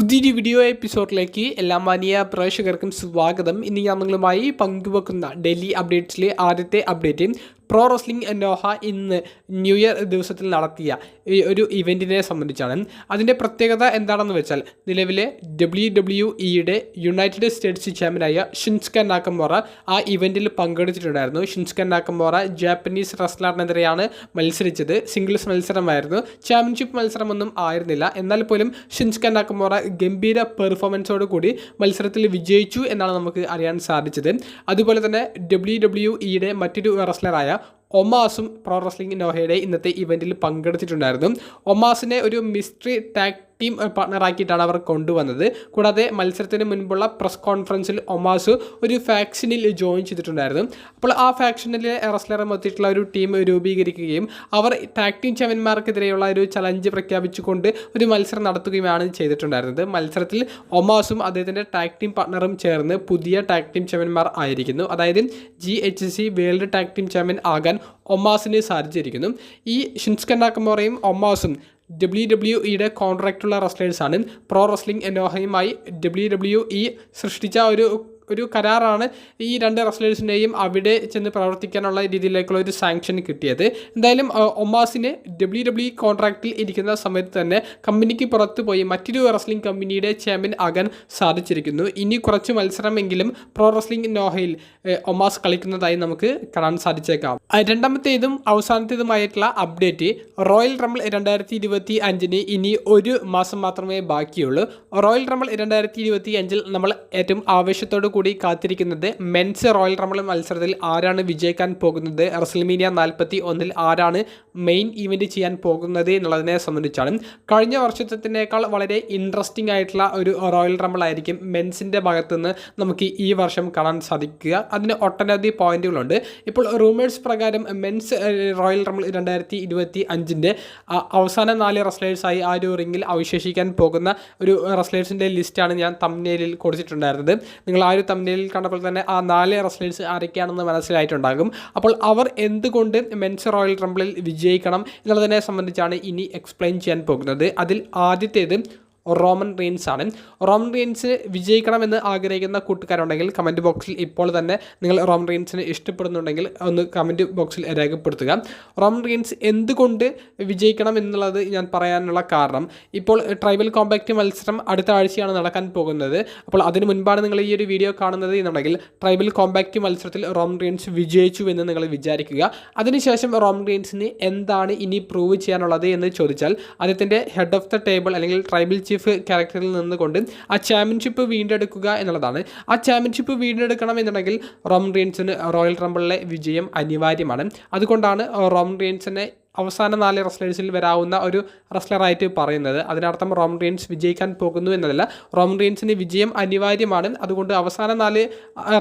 പുതിയൊരു വീഡിയോ എപ്പിസോഡിലേക്ക് എല്ലാ മാന്യ പ്രേക്ഷകർക്കും സ്വാഗതം. ഇന്ന് ഞാൻ നിങ്ങളുമായി പങ്കുവെക്കുന്ന ഡെയിലി അപ്ഡേറ്റ്സിലെ ആദ്യത്തെ അപ്ഡേറ്റ് പ്രോ റെസ്ലിംഗ് നോഹ ഇന്ന് ന്യൂ ഇയർ ദിവസത്തിൽ നടത്തിയ ഒരു ഇവൻറ്റിനെ സംബന്ധിച്ചാണ്. അതിൻ്റെ പ്രത്യേകത എന്താണെന്ന് വെച്ചാൽ നിലവിലെ WWE യുണൈറ്റഡ് സ്റ്റേറ്റ്സ് ചാമ്പ്യനായ ഷിൻസ്ക നാക്കമോറ ആ ഇവൻറ്റിൽ പങ്കെടുത്തിട്ടുണ്ടായിരുന്നു. ഷിൻസ്ക നാക്കമോറ ജാപ്പനീസ് റെസ്ലറിനെതിരെയാണ് മത്സരിച്ചത്. സിംഗിൾസ് മത്സരമായിരുന്നു, ചാമ്പ്യൻഷിപ്പ് മത്സരമൊന്നും ആയിരുന്നില്ല. എന്നാൽ പോലും ഷിൻസ്ക നാക്കമോറ ഗംഭീര പെർഫോമൻസോട് കൂടി മത്സരത്തിൽ വിജയിച്ചു എന്നാണ് നമുക്ക് അറിയാൻ സാധിച്ചത്. അതുപോലെ തന്നെ WWE മറ്റൊരു റെസ്ലറായ ഒമാസും പ്രോ റെസ്ലിംഗ് നോഹയുടെ ഇന്നത്തെ ഇവൻറ്റിൽ പങ്കെടുത്തിട്ടുണ്ടായിരുന്നു. ഒമാസിനെ ഒരു മിസ്റ്ററി ടാഗ് ടീം പാർട്ണറാക്കിയിട്ടാണ് അവർ കൊണ്ടുവന്നത്. കൂടാതെ മത്സരത്തിന് മുൻപുള്ള പ്രസ് കോൺഫറൻസിൽ ഒമാസ് ഒരു ഫാക്ഷനിൽ ജോയിൻ ചെയ്തിട്ടുണ്ടായിരുന്നു. അപ്പോൾ ആ ഫാക്ഷനിലെ റെസ്ലറെ മൊത്തത്തിലുള്ള ഒരു ടീം രൂപീകരിക്കുകയും അവർ ടാഗ് ടീം ചാമ്പ്യന്മാർക്കെതിരെയുള്ള ഒരു ചലഞ്ച് പ്രഖ്യാപിച്ചുകൊണ്ട് ഒരു മത്സരം നടത്തുകയുമാണ് ചെയ്തിട്ടുണ്ടായിരുന്നത്. മത്സരത്തിൽ ഒമാസും അദ്ദേഹത്തിൻ്റെ ടാഗ് ടീം പാർട്ണറും ചേർന്ന് പുതിയ ടാഗ് ടീം ചാമ്പ്യന്മാർ ആയിരിക്കുന്നു. അതായത് GHC world tag team champion ആകാൻ ഒമാസിന് സാധിച്ചിരിക്കുന്നു. ഈ ഷിൻസ്ക നാക്കമോറയും ഒമാസും WWE കോൺട്രാക്റ്റുള്ള റെസ്ലേഴ്സാണ്. പ്രോ റെസ്ലിംഗ് നോഹയുമായി WWE സൃഷ്ടിച്ച ഒരു കരാറാണ് ഈ രണ്ട് റെസ്ലേഴ്സിൻ്റെയും അവിടെ ചെന്ന് പ്രവർത്തിക്കാനുള്ള രീതിയിലേക്കുള്ള ഒരു സാങ്ഷൻ കിട്ടിയത്. എന്തായാലും ഒമാസിന് WWE കോൺട്രാക്റ്റിൽ ഇരിക്കുന്ന സമയത്ത് തന്നെ കമ്പനിക്ക് പുറത്ത് പോയി മറ്റൊരു റെസ്ലിംഗ് കമ്പനിയുടെ ചാമ്പ്യൻ ആകാൻ സാധിച്ചിരിക്കുന്നു. ഇനി കുറച്ച് മത്സരമെങ്കിലും പ്രോ റെസ്ലിംഗ് നോഹയിൽ ഒമാസ് കളിക്കുന്നതായി നമുക്ക് കാണാൻ സാധിച്ചേക്കാം. രണ്ടാമത്തേതും അവസാനത്തേതുമായിട്ടുള്ള അപ്ഡേറ്റ് റോയൽ റംബിൾ 2025 ഇനി ഒരു മാസം മാത്രമേ ബാക്കിയുള്ളൂ. റോയൽ റംബിൾ 2025 നമ്മൾ ഏറ്റവും ആവേശത്തോട് കൂടി കാത്തിരിക്കുന്നത് മെൻസ് റോയൽ റംബിൾ മത്സരത്തിൽ ആരാണ് വിജയിക്കാൻ പോകുന്നത്, റെസ്ൽമേനിയ 41 ആരാണ് മെയിൻ ഇവൻറ്റ് ചെയ്യാൻ പോകുന്നത് എന്നുള്ളതിനെ സംബന്ധിച്ചാണ്. കഴിഞ്ഞ വർഷത്തിനേക്കാൾ വളരെ ഇൻട്രസ്റ്റിംഗ് ആയിട്ടുള്ള ഒരു റോയൽ റംബിൾ ആയിരിക്കും മെൻസിൻ്റെ ഭാഗത്തുനിന്ന് നമുക്ക് ഈ വർഷം കാണാൻ സാധിക്കുക. അതിന് ഒട്ടനവധി പോയിന്റുകളുണ്ട്. ഇപ്പോൾ റൂമേഴ്സ് പ്രകാരം മെൻസ് റോയൽ റംബിൾ 2025 അവസാന 4 റെസ്ലേഴ്സായി ആ ഒരു റിംഗിൽ അവശേഷിക്കാൻ പോകുന്ന ഒരു റെസ്ലേഴ്സിൻ്റെ ലിസ്റ്റാണ് ഞാൻ തംബ്നെയിലിൽ കൊടുത്തിട്ടുണ്ടായിരുന്നത്. നിങ്ങൾ ആ ഒരു തംബ്നെയിലിൽ കണ്ടപ്പോൾ തന്നെ ആ 4 റെസ്ലേഴ്സ് ആരൊക്കെയാണെന്ന് മനസ്സിലായിട്ടുണ്ടാകും. അപ്പോൾ അവർ എന്തുകൊണ്ട് മെൻസ് റോയൽ റംബിളിൽ വിജയിക്കണം എന്നുള്ളതിനെ സംബന്ധിച്ചാണ് ഇനി എക്സ്പ്ലെയിൻ ചെയ്യാൻ പോകുന്നത്. അതിൽ ആദ്യത്തേത് റോമൻ റെയിൻസ് ആണ്. റോമൻ റെയിൻസ് വിജയിക്കണമെന്ന് ആഗ്രഹിക്കുന്ന കൂട്ടുകാരുണ്ടെങ്കിൽ കമൻറ്റ് ബോക്സിൽ ഇപ്പോൾ തന്നെ നിങ്ങൾ റോമൻ റെയിൻസിനെ ഇഷ്ടപ്പെടുന്നുണ്ടെങ്കിൽ ഒന്ന് കമൻറ്റ് ബോക്സിൽ രേഖപ്പെടുത്തുക. റോമൻ റെയിൻസ് എന്തുകൊണ്ട് വിജയിക്കണം എന്നുള്ളത് ഞാൻ പറയാനുള്ള കാരണം, ഇപ്പോൾ ട്രൈബൽ കോമ്പാക്റ്റ് മത്സരം അടുത്ത ആഴ്ചയാണ് നടക്കാൻ പോകുന്നത്. അപ്പോൾ അതിന് മുൻപാണ് നിങ്ങൾ ഈ ഒരു വീഡിയോ കാണുന്നത് എന്നുണ്ടെങ്കിൽ ട്രൈബൽ കോമ്പാക്റ്റ് മത്സരത്തിൽ റോമൻ റെയിൻസ് വിജയിച്ചു എന്ന് നിങ്ങൾ വിചാരിക്കുക. അതിനുശേഷം റോമൻ റെയിൻസിന് എന്താണ് ഇനി പ്രൂവ് ചെയ്യാനുള്ളത് എന്ന് ചോദിച്ചാൽ അദ്ദേഹത്തിൻ്റെ ഹെഡ് ഓഫ് ദ ടേബിൾ അല്ലെങ്കിൽ ട്രൈബൽ ചീഫ് ക്യാരക്ടറിൽ നിന്നുകൊണ്ട് ആ ചാമ്പ്യൻഷിപ്പ് വീണ്ടെടുക്കുക എന്നുള്ളതാണ്. ആ ചാമ്പ്യൻഷിപ്പ് വീണ്ടെടുക്കണം എന്നുണ്ടെങ്കിൽ റോമൻ റെയിൻസിന് റോയൽ റംബിളിലെ വിജയം അനിവാര്യമാണ്. അതുകൊണ്ടാണ് റോമൻ റെയിൻസിനെ അവസാന 4 റെസ്ലേഴ്സിൽ വരാവുന്ന ഒരു റെസ്ലറായിട്ട് പറയുന്നത്. അതിനർത്ഥം റോമൻ റെയിൻസ് വിജയിക്കാൻ പോകുന്നു എന്നതല്ല, റോമൻ റെയിൻസിന് വിജയം അനിവാര്യമാണ്. അതുകൊണ്ട് അവസാന 4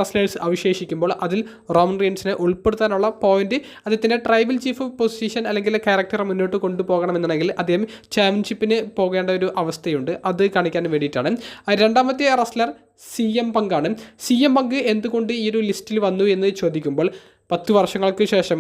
റെസ്ലേഴ്സ് അവശേഷിക്കുമ്പോൾ അതിൽ റോമൻ റെയിൻസിനെ ഉൾപ്പെടുത്താനുള്ള പോയിന്റ് അദ്ദേഹത്തിൻ്റെ ട്രൈബൽ ചീഫ് പൊസിഷൻ അല്ലെങ്കിൽ ക്യാരക്ടർ മുന്നോട്ട് കൊണ്ടുപോകണമെന്നുണ്ടെങ്കിൽ അദ്ദേഹം ചാമ്പ്യൻഷിപ്പിന് പോകേണ്ട ഒരു അവസ്ഥയുണ്ട്. അത് കാണിക്കാൻ വേണ്ടിയിട്ടാണ്. രണ്ടാമത്തെ റെസ്ലർ CM Punk ആണ്. CM Punk എന്തുകൊണ്ട് ഈ ഒരു ലിസ്റ്റിൽ വന്നു എന്ന് ചോദിക്കുമ്പോൾ 10 വർഷങ്ങൾക്ക് ശേഷം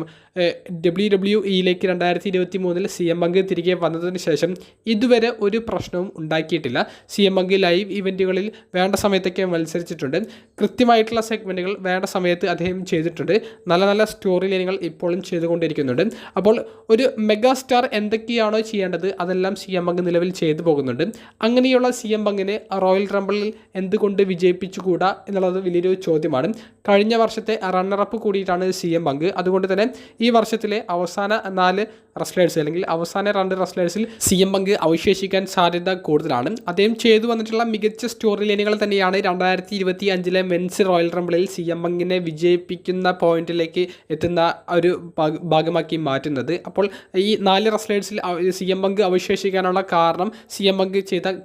WWEയിലേക്ക് 2023 CM Punk തിരികെ വന്നതിന് ശേഷം ഇതുവരെ ഒരു പ്രശ്നവും ഉണ്ടാക്കിയിട്ടില്ല. CM Punk ലൈവ് ഇവൻറ്റുകളിൽ വേണ്ട സമയത്തൊക്കെ മത്സരിച്ചിട്ടുണ്ട്. കൃത്യമായിട്ടുള്ള സെഗ്മെൻറ്റുകൾ വേണ്ട സമയത്ത് അദ്ദേഹം ചെയ്തിട്ടുണ്ട്. നല്ല നല്ല സ്റ്റോറി ലൈനുകൾ ഇപ്പോഴും ചെയ്തുകൊണ്ടിരിക്കുന്നുണ്ട്. അപ്പോൾ ഒരു മെഗാ സ്റ്റാർ എന്തൊക്കെയാണോ ചെയ്യേണ്ടത് അതെല്ലാം CM Punk നിലവിൽ ചെയ്തു പോകുന്നുണ്ട്. അങ്ങനെയുള്ള CM Punkനെ റോയൽ റംബിളിൽ എന്തുകൊണ്ട് വിജയിപ്പിച്ചുകൂടാ എന്നുള്ളത് വലിയൊരു ചോദ്യമാണ്. കഴിഞ്ഞ വർഷത്തെ റണ്ണറപ്പ് കൂടിയിട്ടാണ് CM Punk. അതുകൊണ്ട് തന്നെ ഈ വർഷത്തിലെ അവസാന 4 റെസ്ലേഴ്സ് അല്ലെങ്കിൽ അവസാന 2 റെസ്ലേഴ്സിൽ CM Punk അവശേഷിക്കാൻ സാധ്യത കൂടുതലാണ്. അദ്ദേഹം ചെയ്തു വന്നിട്ടുള്ള മികച്ച സ്റ്റോറി ലൈനുകൾ തന്നെയാണ് 2025 മെൻസ് റോയൽ റംബിളിൽ CM Punkനെ വിജയിപ്പിക്കുന്ന പോയിന്റിലേക്ക് എത്തുന്ന ഒരു ഭാഗമാക്കി മാറ്റുന്നത്. അപ്പോൾ ഈ 4 റെസ്ലേഴ്സിൽ CM Punk അവശേഷിക്കാനുള്ള കാരണം CM Punk ചെയ്ത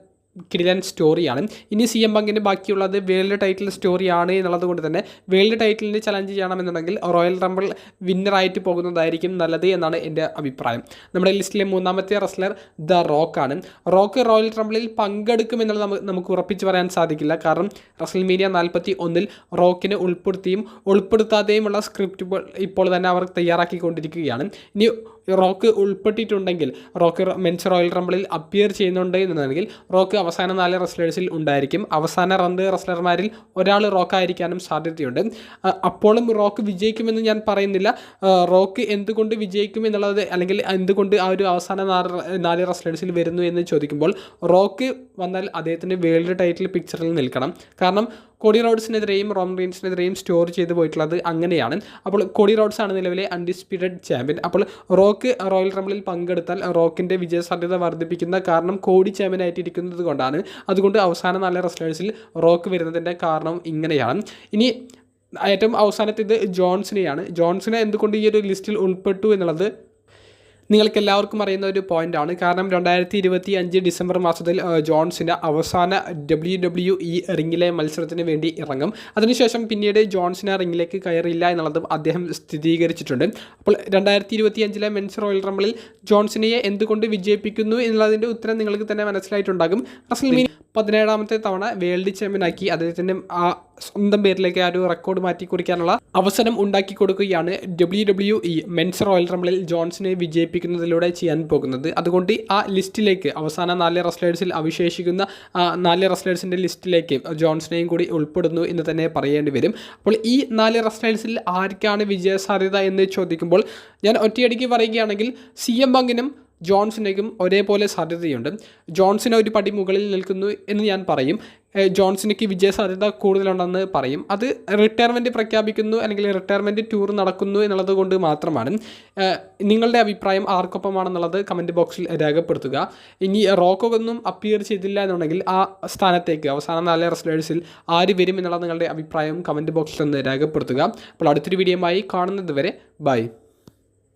കിടിലൻ സ്റ്റോറിയാണ്. ഇനി CM Punkന് ബാക്കിയുള്ളത് വേൾഡ് ടൈറ്റിൽ സ്റ്റോറിയാണ് എന്നുള്ളത് കൊണ്ട് തന്നെ വേൾഡ് ടൈറ്റിലിന് ചലഞ്ച് ചെയ്യണമെന്നുണ്ടെങ്കിൽ റോയൽ റംബിൾ വിന്നറായിട്ട് പോകുന്നതായിരിക്കും നല്ലത് എന്നാണ് എൻ്റെ അഭിപ്രായം. നമ്മുടെ ലിസ്റ്റിലെ 3ാമത്തെ റെസ്ലർ ദ റോക്ക് ആണ്. റോക്ക് റോയൽ റംബിളിൽ പങ്കെടുക്കുമെന്നുള്ളത് നമുക്ക് ഉറപ്പിച്ച് പറയാൻ സാധിക്കില്ല. കാരണം റെസ്ൽമേനിയ 41 റോക്കിനെ ഉൾപ്പെടുത്തിയും ഉൾപ്പെടുത്താതെയുമുള്ള സ്ക്രിപ്റ്റ് ഇപ്പോൾ തന്നെ അവർ തയ്യാറാക്കിക്കൊണ്ടിരിക്കുകയാണ്. ഇനി റോക്ക് ഉൾപ്പെട്ടിട്ടുണ്ടെങ്കിൽ, റോക്ക് മെൻസ് റോയൽ റംബിളിൽ അപ്പിയർ ചെയ്യുന്നുണ്ട് എന്നുണ്ടെങ്കിൽ റോക്ക് അവസാന 4 റെസ്ലേഴ്സിൽ ഉണ്ടായിരിക്കും. അവസാന 2 റെസ്ലർമാരിൽ ഒരാൾ റോക്ക് ആയിരിക്കാനും സാധ്യതയുണ്ട്. അപ്പോഴും റോക്ക് വിജയിക്കുമെന്ന് ഞാൻ പറയുന്നില്ല. റോക്ക് എന്തുകൊണ്ട് വിജയിക്കും എന്നുള്ളത്, അല്ലെങ്കിൽ എന്തുകൊണ്ട് ആ ഒരു അവസാന 4 റെസ്ലേഴ്സിൽ വരുന്നു എന്ന് ചോദിക്കുമ്പോൾ, റോക്ക് വന്നാൽ അദ്ദേഹത്തിന് വേൾഡ് ടൈറ്റിൽ പിക്ചറിൽ നിൽക്കണം. കാരണം കോഡി റോഡ്സിനെതിരെയും റോമൻ റീൻസിനെതിരെയും സ്റ്റോർ ചെയ്ത് പോയിട്ടുള്ളത് അങ്ങനെയാണ്. അപ്പോൾ കോഡി റോഡ്സ് ആണ് നിലവിലെ അൺഡിസ്പ്യൂട്ടഡ് ചാമ്പ്യൻ. അപ്പോൾ റോക്ക് റോയൽ റംബിളിൽ പങ്കെടുത്താൽ റോക്കിൻ്റെ വിജയസാധ്യത വർദ്ധിപ്പിക്കുന്ന കാരണം കോഡി ചാമ്പ്യനായിട്ട് ഇരിക്കുന്നത് കൊണ്ടാണ്. അതുകൊണ്ട് അവസാന 4 റെസ്ലേഴ്സിൽ റോക്ക് വരുന്നതിൻ്റെ കാരണം ഇങ്ങനെയാണ്. ഇനി ഏറ്റവും അവസാനത്തേത് ജോൺസിനെയാണ്. ജോൺസിനെ എന്തുകൊണ്ട് ഈ ഒരു ലിസ്റ്റിൽ ഉൾപ്പെട്ടു എന്നുള്ളത് നിങ്ങൾക്ക് എല്ലാവർക്കും അറിയുന്ന ഒരു പോയിൻ്റാണ്. കാരണം 2025 ഡിസംബർ മാസത്തിൽ ജോൺസിന് അവസാന WWE റിങ്ങിലെ മത്സരത്തിന് വേണ്ടി ഇറങ്ങും. അതിനുശേഷം പിന്നീട് ജോൺസിന് റിങ്ങിലേക്ക് കയറില്ല എന്നുള്ളതും അദ്ദേഹം സ്ഥിരീകരിച്ചിട്ടുണ്ട്. അപ്പോൾ 2025 മെൻസ് റോയൽ റംബിളിൽ ജോൺസിനെ എന്തുകൊണ്ട് വിജയിപ്പിക്കുന്നു എന്നുള്ളതിൻ്റെ ഉത്തരം നിങ്ങൾക്ക് തന്നെ മനസ്സിലായിട്ടുണ്ടാകും. റസൽമേനിയ 17ാമത്തെ തവണ വേൾഡ് ചാമ്പ്യനാക്കി അദ്ദേഹത്തിൻ്റെ ആ സ്വന്തം പേരിലേക്ക് ആ ഒരു റെക്കോർഡ് മാറ്റി കുറിക്കാനുള്ള അവസരം ഉണ്ടാക്കി കൊടുക്കുകയാണ് WWE മെൻസ് റോയൽ റംബിളിൽ ജോൺസിനെ വിജയിപ്പിക്കുന്നതിലൂടെ ചെയ്യാൻ പോകുന്നത്. അതുകൊണ്ട് ആ ലിസ്റ്റിലേക്ക്, അവസാന 4 റെസ്ലേഴ്സിൽ അവശേഷിക്കുന്ന 4 റെസ്ലേഴ്സിൻ്റെ ലിസ്റ്റിലേക്ക് ജോൺസിനെയും കൂടി ഉൾപ്പെടുന്നു എന്ന് തന്നെ പറയേണ്ടി വരും. അപ്പോൾ ഈ 4 റെസ്ലേഴ്സിൽ ആർക്കാണ് വിജയസാധ്യത എന്ന് ചോദിക്കുമ്പോൾ ഞാൻ ഒറ്റയടിക്ക് പറയുകയാണെങ്കിൽ CM പങ്കിനും ജോൺസിനേക്കും ഒരേപോലെ സാധ്യതയുണ്ട്. ജോൺസിന് ഒരു പടി മുകളിൽ നിൽക്കുന്നു എന്ന് ഞാൻ പറയും. ജോൺസിനേക്ക് വിജയസാധ്യത കൂടുതലുണ്ടെന്ന് പറയും. അത് റിട്ടയർമെൻറ്റ് പ്രഖ്യാപിക്കുന്നു അല്ലെങ്കിൽ റിട്ടയർമെൻറ്റ് ടൂർ നടക്കുന്നു എന്നുള്ളത് കൊണ്ട് മാത്രമാണ്. നിങ്ങളുടെ അഭിപ്രായം ആർക്കൊപ്പമാണെന്നുള്ളത് കമൻറ്റ് ബോക്സിൽ രേഖപ്പെടുത്തുക. ഇനി റോക്കൊന്നും അപ്പിയർ ചെയ്തില്ല എന്നുണ്ടെങ്കിൽ ആ സ്ഥാനത്തേക്ക് അവസാന 4 റെസ്ലേഴ്സിൽ ആര് വരും എന്നുള്ള നിങ്ങളുടെ അഭിപ്രായം കമൻറ്റ് ബോക്സിൽ ഒന്ന് രേഖപ്പെടുത്തുക. അപ്പോൾ അടുത്തൊരു വീഡിയോയുമായി കാണുന്നത് വരെ ബൈ.